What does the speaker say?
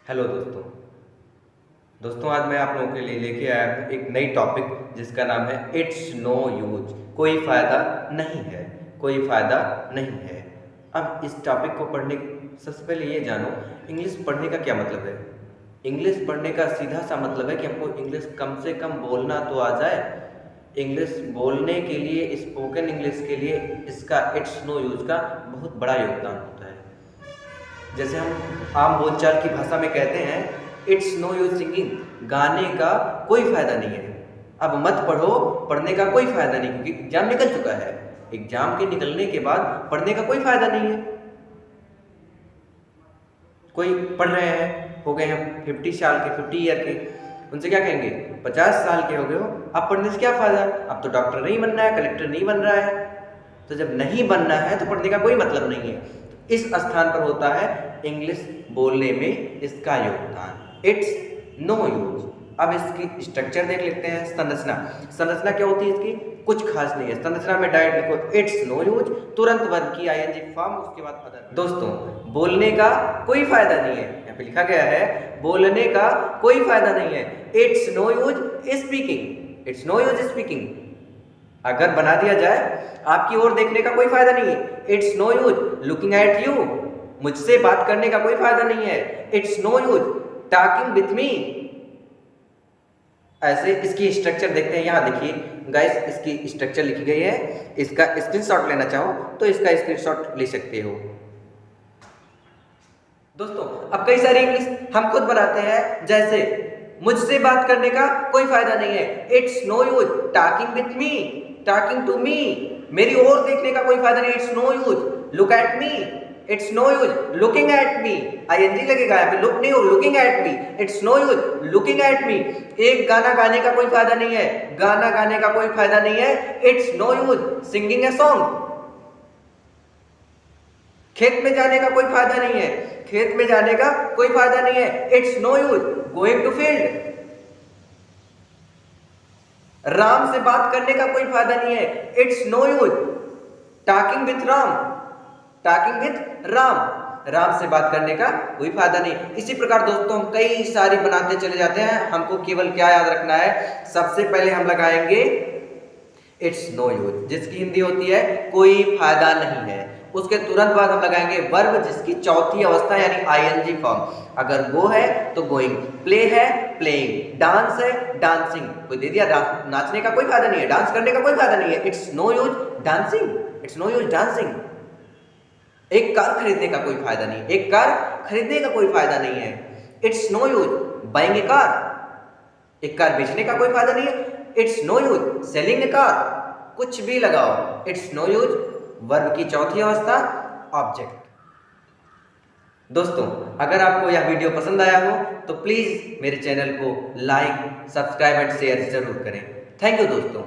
Hello दोस्तों। आज मैं आप लोगों के लिए लेके आया हूँ एक नई टॉपिक जिसका नाम है इट्स नो यूज। कोई फ़ायदा नहीं है, कोई फ़ायदा नहीं है। अब इस टॉपिक को पढ़ने सबसे पहले ये जानो, इंग्लिश पढ़ने का क्या मतलब है। इंग्लिश पढ़ने का सीधा सा मतलब है कि हमको इंग्लिश कम से कम बोलना तो आ जाए। इंग्लिश बोलने के लिए, स्पोकन इंग्लिश के लिए इसका इट्स नो यूज का बहुत बड़ा योगदान होता है। जैसे हम आम बोलचाल की भाषा में कहते हैं, इट्स नो यूज सिंगिंग, गाने का कोई फायदा नहीं है। अब मत पढ़ो, पढ़ने का कोई फायदा नहीं, क्योंकि एग्जाम निकल चुका है। एग्जाम के निकलने के बाद पढ़ने का कोई फायदा नहीं है। कोई पढ़ रहे हैं, हो गए हम 50 साल के, 50 ईयर के, उनसे क्या कहेंगे, 50 साल के हो गए हो, अब पढ़ने से क्या फायदा, अब तो डॉक्टर नहीं बनना है, कलेक्टर नहीं बन रहा है। तो जब नहीं बनना है तो पढ़ने का कोई मतलब नहीं है। इस स्थान पर होता है इंग्लिश बोलने में इसका योगदान, इट्स नो यूज। अब इसकी स्ट्रक्चर देख लेते हैं। संरचना क्या होती है इसकी, कुछ खास नहीं है। संरचना में डायरेक्ट लिखो इट्स नो यूज, तुरंत वर्ब की आईएनजी फॉर्म, उसके बाद अदर। दोस्तों, बोलने का कोई फायदा नहीं है, यहाँ पे लिखा गया है बोलने का कोई फायदा नहीं है। It's no use speaking, it's no use speaking अगर बना दिया जाए, आपकी ओर देखने का कोई फायदा नहीं है। It's no use looking at you, मुझसे बात करने का कोई फायदा नहीं है। It's no use talking with me. ऐसे इसकी स्ट्रक्चर देखते हैं। यहां देखिए गाइस, इसकी स्ट्रक्चर लिखी गई है। इसका स्क्रीनशॉट लेना चाहो तो इसका स्क्रीनशॉट ले सकते हो। दोस्तों, अब कई सारी इंग्लिश हम खुद बनाते हैं, जैसे मुझसे बात करने का कोई फायदा नहीं है। It's no use talking with me, talking to me, मेरी ओर देखने का कोई फायदा नहीं। It's no use look at me, it's no use looking at me, ING लगेगा यहाँ पे, लुक नहीं हो, looking at me. It's no use looking at me. एक गाना गाने का कोई फायदा नहीं है, गाना गाने का कोई फायदा नहीं है। It's no use singing a song. खेत में जाने का कोई फायदा नहीं है, खेत में जाने का कोई फायदा नहीं है। It's no use going to field. Ram से बात करने का कोई फायदा नहीं है। It's no use talking with Ram, talking with Ram, Ram से बात करने का कोई फायदा नहीं। इसी प्रकार दोस्तों हम कई सारी बनाते चले जाते हैं। हमको केवल क्या याद रखना है, सबसे पहले हम लगाएंगे इट्स नो यूज, जिसकी हिंदी होती है कोई फायदा नहीं है। उसके तुरंत बाद हम लगाएंगे वर्ब, जिसकी चौथी अवस्था यानी आईएनजी फॉर्म। अगर गो है तो गोइंग, प्ले है प्लेइंग, डांस है डांसिंग। कोई दे दिया नाचने का कोई फायदा नहीं है, डांस करने का कोई फायदा नहीं है। It's no use dancing, it's no use dancing. एक कार खरीदने का कोई फायदा नहीं, एक कार खरीदने का कोई फायदा नहीं है। It's no use buying a car, एक कार बेचने का कोई फायदा नहीं है। It's no use selling a car, कुछ भी लगाओ। इट्स नो यूज वर्ब की चौथी अवस्था ऑब्जेक्ट। दोस्तों, अगर आपको यह वीडियो पसंद आया हो तो प्लीज मेरे चैनल को लाइक, सब्सक्राइब एंड शेयर जरूर करें। थैंक यू दोस्तों।